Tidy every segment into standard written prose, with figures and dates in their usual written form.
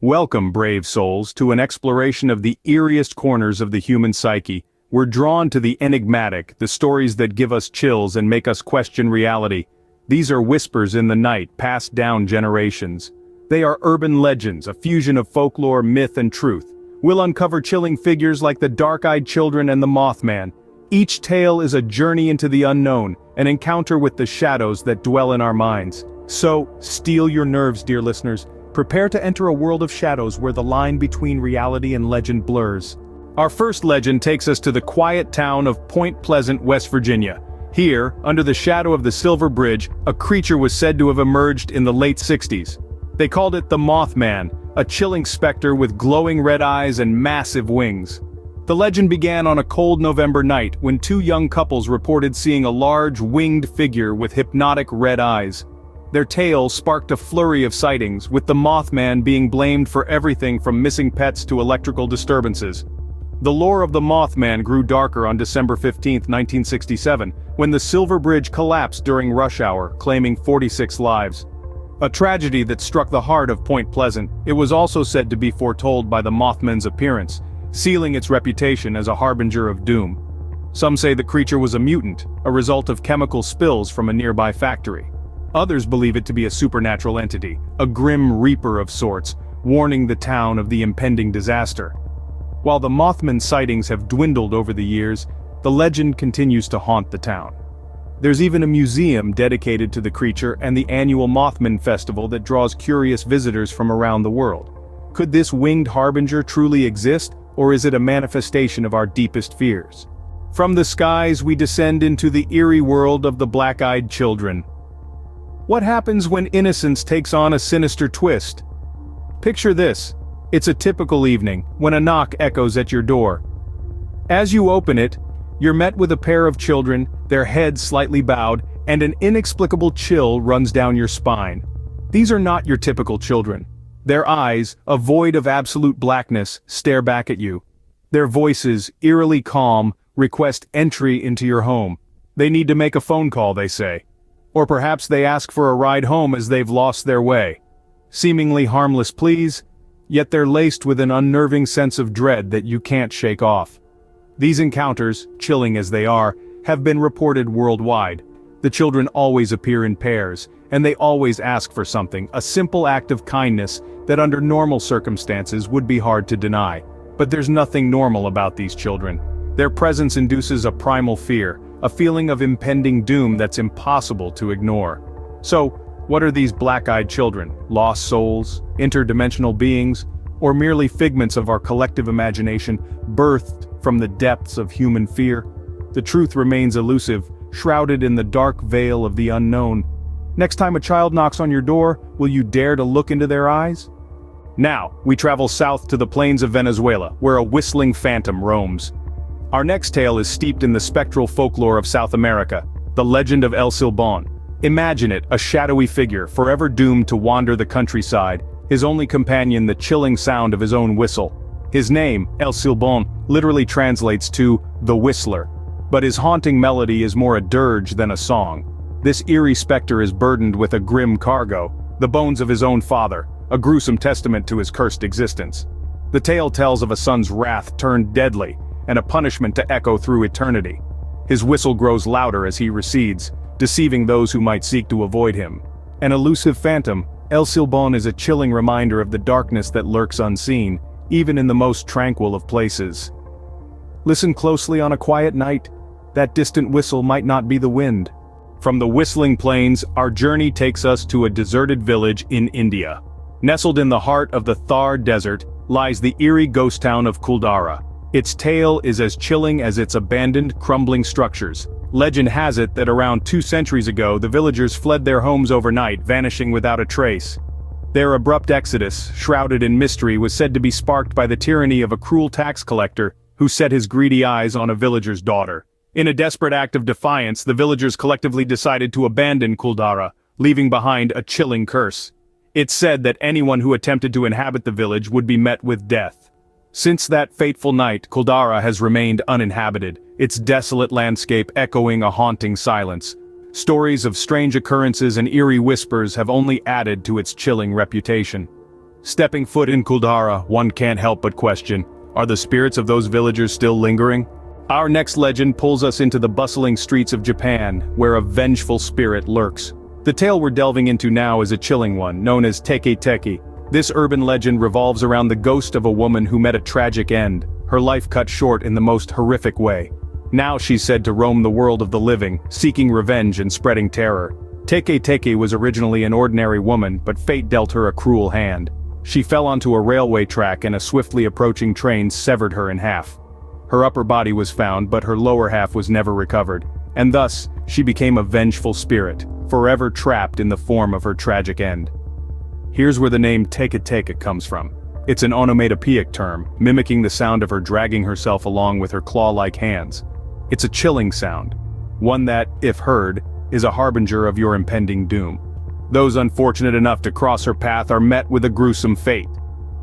Welcome, brave souls, to an exploration of the eeriest corners of the human psyche. We're drawn to the enigmatic, the stories that give us chills and make us question reality. These are whispers in the night, passed down generations. They are urban legends, a fusion of folklore, myth, and truth. We'll uncover chilling figures like the dark-eyed children and the Mothman. Each tale is a journey into the unknown, an encounter with the shadows that dwell in our minds. So, steel your nerves, dear listeners. Prepare to enter a world of shadows where the line between reality and legend blurs. Our first legend takes us to the quiet town of Point Pleasant, West Virginia. Here, under the shadow of the Silver Bridge, a creature was said to have emerged in the late 60s. They called it the Mothman, a chilling specter with glowing red eyes and massive wings. The legend began on a cold November night when two young couples reported seeing a large, winged figure with hypnotic red eyes. Their tale sparked a flurry of sightings, with the Mothman being blamed for everything from missing pets to electrical disturbances. The lore of the Mothman grew darker on December 15, 1967, when the Silver Bridge collapsed during rush hour, claiming 46 lives. A tragedy that struck the heart of Point Pleasant. It was also said to be foretold by the Mothman's appearance, sealing its reputation as a harbinger of doom. Some say the creature was a mutant, a result of chemical spills from a nearby factory. Others believe it to be a supernatural entity, a grim reaper of sorts, warning the town of the impending disaster. While the Mothman sightings have dwindled over the years, the legend continues to haunt the town. There's even a museum dedicated to the creature and the annual Mothman Festival that draws curious visitors from around the world. Could this winged harbinger truly exist, or is it a manifestation of our deepest fears? From the skies we descend into the eerie world of the black-eyed children. What happens when innocence takes on a sinister twist? Picture this. It's a typical evening, when a knock echoes at your door. As you open it, you're met with a pair of children, their heads slightly bowed, and an inexplicable chill runs down your spine. These are not your typical children. Their eyes, a void of absolute blackness, stare back at you. Their voices, eerily calm, request entry into your home. They need to make a phone call, they say. Or perhaps they ask for a ride home as they've lost their way. Seemingly harmless pleas, yet they're laced with an unnerving sense of dread that you can't shake off. These encounters, chilling as they are, have been reported worldwide. The children always appear in pairs, and they always ask for something, a simple act of kindness that under normal circumstances would be hard to deny. But there's nothing normal about these children. Their presence induces a primal fear, a feeling of impending doom that's impossible to ignore. So, what are these black-eyed children? Lost souls? Interdimensional beings? Or merely figments of our collective imagination, birthed from the depths of human fear? The truth remains elusive, shrouded in the dark veil of the unknown. Next time a child knocks on your door, will you dare to look into their eyes? Now, we travel south to the plains of Venezuela, where a whistling phantom roams. Our next tale is steeped in the spectral folklore of South America, the legend of El Silbón. Imagine it, a shadowy figure, forever doomed to wander the countryside, his only companion the chilling sound of his own whistle. His name, El Silbón, literally translates to the Whistler, but his haunting melody is more a dirge than a song. This eerie specter is burdened with a grim cargo, the bones of his own father, a gruesome testament to his cursed existence. The tale tells of a son's wrath turned deadly, and a punishment to echo through eternity. His whistle grows louder as he recedes, deceiving those who might seek to avoid him. An elusive phantom, El Silbón is a chilling reminder of the darkness that lurks unseen, even in the most tranquil of places. Listen closely on a quiet night. That distant whistle might not be the wind. From the whistling plains, our journey takes us to a deserted village in India. Nestled in the heart of the Thar Desert lies the eerie ghost town of Kuldara. Its tale is as chilling as its abandoned, crumbling structures. Legend has it that around 2 centuries ago the villagers fled their homes overnight, vanishing without a trace. Their abrupt exodus, shrouded in mystery, was said to be sparked by the tyranny of a cruel tax collector who set his greedy eyes on a villager's daughter. In a desperate act of defiance, the villagers collectively decided to abandon Kuldara, leaving behind a chilling curse. It's said that anyone who attempted to inhabit the village would be met with death. Since that fateful night, Kuldara has remained uninhabited, its desolate landscape echoing a haunting silence. Stories of strange occurrences and eerie whispers have only added to its chilling reputation. Stepping foot in Kuldara, one can't help but question, are the spirits of those villagers still lingering? Our next legend pulls us into the bustling streets of Japan, where a vengeful spirit lurks. The tale we're delving into now is a chilling one, known as Teke Teke. This urban legend revolves around the ghost of a woman who met a tragic end, her life cut short in the most horrific way. Now she's said to roam the world of the living, seeking revenge and spreading terror. Teke Teke was originally an ordinary woman, but fate dealt her a cruel hand. She fell onto a railway track and a swiftly approaching train severed her in half. Her upper body was found, but her lower half was never recovered, and thus, she became a vengeful spirit, forever trapped in the form of her tragic end. Here's where the name Teke Teke comes from. It's an onomatopoeic term, mimicking the sound of her dragging herself along with her claw-like hands. It's a chilling sound, one that, if heard, is a harbinger of your impending doom. Those unfortunate enough to cross her path are met with a gruesome fate.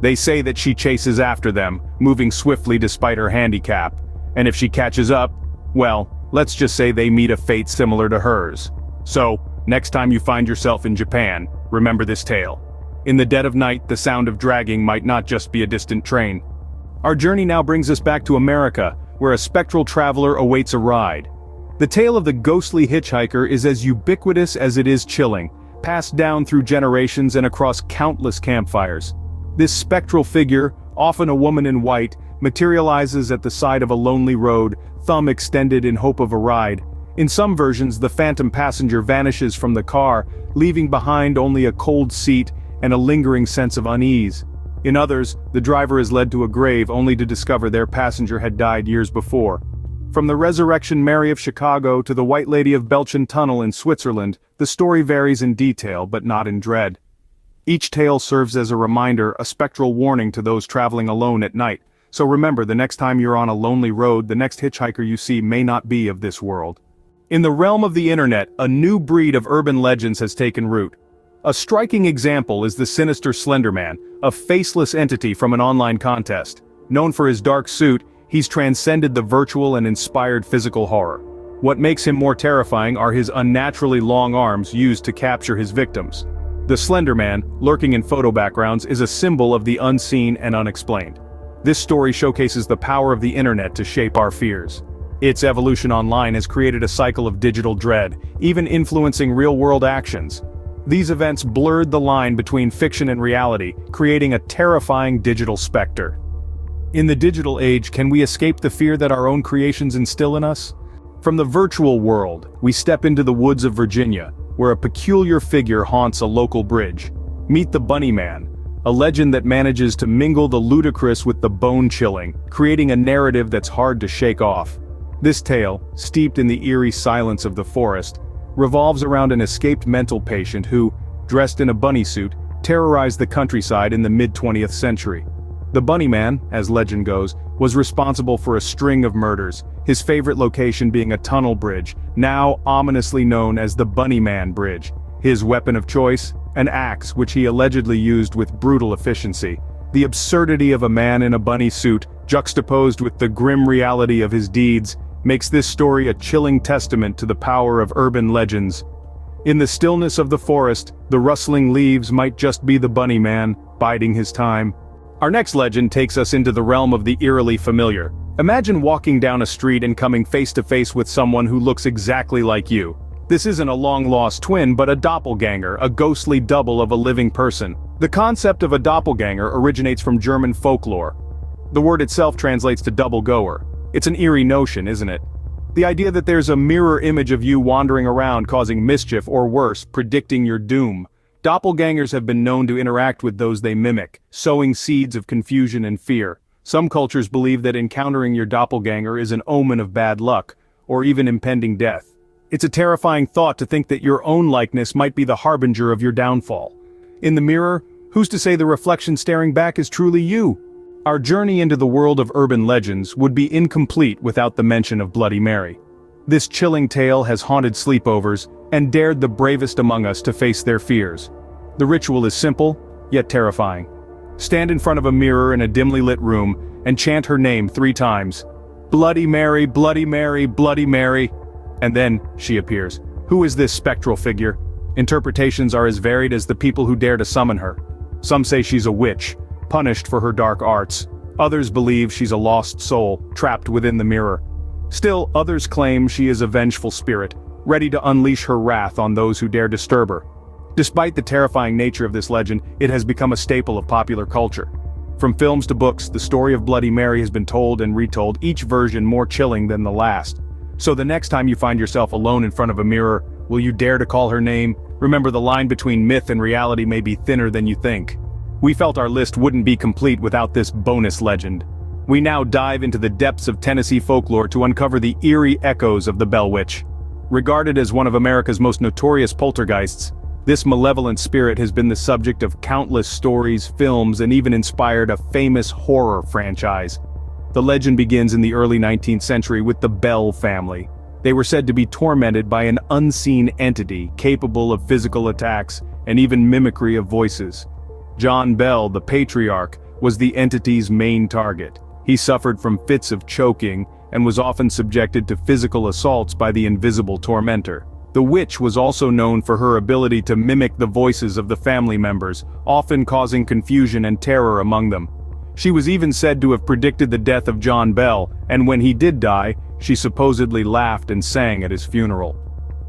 They say that she chases after them, moving swiftly despite her handicap, and if she catches up, well, let's just say they meet a fate similar to hers. So, next time you find yourself in Japan, remember this tale. In the dead of night, the sound of dragging might not just be a distant train. Our journey now brings us back to America, where a spectral traveler awaits a ride. The tale of the ghostly hitchhiker is as ubiquitous as it is chilling, passed down through generations and across countless campfires. This spectral figure, often a woman in white, materializes at the side of a lonely road, thumb extended in hope of a ride. In some versions, the phantom passenger vanishes from the car, leaving behind only a cold seat and a lingering sense of unease. In others, the driver is led to a grave only to discover their passenger had died years before. From the Resurrection Mary of Chicago to the White Lady of Belchen Tunnel in Switzerland, the story varies in detail but not in dread. Each tale serves as a reminder, a spectral warning to those traveling alone at night. So remember, the next time you're on a lonely road, the next hitchhiker you see may not be of this world. In the realm of the internet, a new breed of urban legends has taken root. A striking example is the sinister Slender Man, a faceless entity from an online contest. Known for his dark suit, he's transcended the virtual and inspired physical horror. What makes him more terrifying are his unnaturally long arms used to capture his victims. The Slender Man, lurking in photo backgrounds, is a symbol of the unseen and unexplained. This story showcases the power of the internet to shape our fears. Its evolution online has created a cycle of digital dread, even influencing real-world actions. These events blurred the line between fiction and reality, creating a terrifying digital specter. In the digital age, can we escape the fear that our own creations instill in us? From the virtual world, we step into the woods of Virginia, where a peculiar figure haunts a local bridge. Meet the Bunny Man, a legend that manages to mingle the ludicrous with the bone-chilling, creating a narrative that's hard to shake off. This tale, steeped in the eerie silence of the forest, revolves around an escaped mental patient who, dressed in a bunny suit, terrorized the countryside in the mid-20th century. The Bunny Man, as legend goes, was responsible for a string of murders, his favorite location being a tunnel bridge, now ominously known as the Bunny Man Bridge. His weapon of choice? An axe which he allegedly used with brutal efficiency. The absurdity of a man in a bunny suit, juxtaposed with the grim reality of his deeds, makes this story a chilling testament to the power of urban legends. In the stillness of the forest, the rustling leaves might just be the Bunny Man, biding his time. Our next legend takes us into the realm of the eerily familiar. Imagine walking down a street and coming face to face with someone who looks exactly like you. This isn't a long-lost twin but a doppelganger, a ghostly double of a living person. The concept of a doppelganger originates from German folklore. The word itself translates to double-goer. It's an eerie notion, isn't it? The idea that there's a mirror image of you wandering around causing mischief or worse, predicting your doom. Doppelgangers have been known to interact with those they mimic, sowing seeds of confusion and fear. Some cultures believe that encountering your doppelganger is an omen of bad luck, or even impending death. It's a terrifying thought to think that your own likeness might be the harbinger of your downfall. In the mirror, who's to say the reflection staring back is truly you? Our journey into the world of urban legends would be incomplete without the mention of Bloody Mary. This chilling tale has haunted sleepovers and dared the bravest among us to face their fears. The ritual is simple, yet terrifying. Stand in front of a mirror in a dimly lit room and chant her name 3 times. Bloody Mary, Bloody Mary, Bloody Mary. And then she appears. Who is this spectral figure? Interpretations are as varied as the people who dare to summon her. Some say she's a witch, punished for her dark arts. Others believe she's a lost soul, trapped within the mirror. Still, others claim she is a vengeful spirit, ready to unleash her wrath on those who dare disturb her. Despite the terrifying nature of this legend, it has become a staple of popular culture. From films to books, the story of Bloody Mary has been told and retold, each version more chilling than the last. So the next time you find yourself alone in front of a mirror, will you dare to call her name? Remember, the line between myth and reality may be thinner than you think. We felt our list wouldn't be complete without this bonus legend. We now dive into the depths of Tennessee folklore to uncover the eerie echoes of the Bell Witch. Regarded as one of America's most notorious poltergeists, this malevolent spirit has been the subject of countless stories, films, and even inspired a famous horror franchise. The legend begins in the early 19th century with the Bell family. They were said to be tormented by an unseen entity capable of physical attacks and even mimicry of voices. John Bell, the patriarch, was the entity's main target. He suffered from fits of choking and was often subjected to physical assaults by the invisible tormentor. The witch was also known for her ability to mimic the voices of the family members, often causing confusion and terror among them. She was even said to have predicted the death of John Bell, and when he did die, she supposedly laughed and sang at his funeral.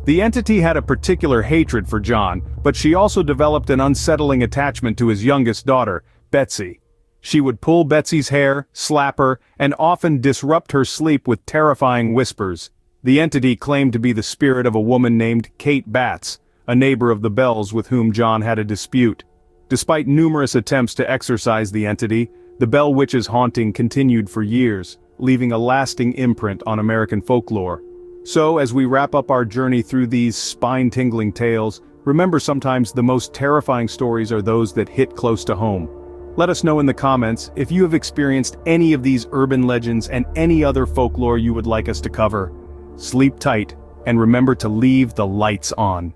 The entity had a particular hatred for John, but she also developed an unsettling attachment to his youngest daughter, Betsy. She would pull Betsy's hair, slap her, and often disrupt her sleep with terrifying whispers. The entity claimed to be the spirit of a woman named Kate Batts, a neighbor of the Bells with whom John had a dispute. Despite numerous attempts to exorcise the entity, the Bell Witch's haunting continued for years, leaving a lasting imprint on American folklore. So, as we wrap up our journey through these spine-tingling tales, remember, sometimes the most terrifying stories are those that hit close to home. Let us know in the comments if you have experienced any of these urban legends and any other folklore you would like us to cover. Sleep tight, and remember to leave the lights on.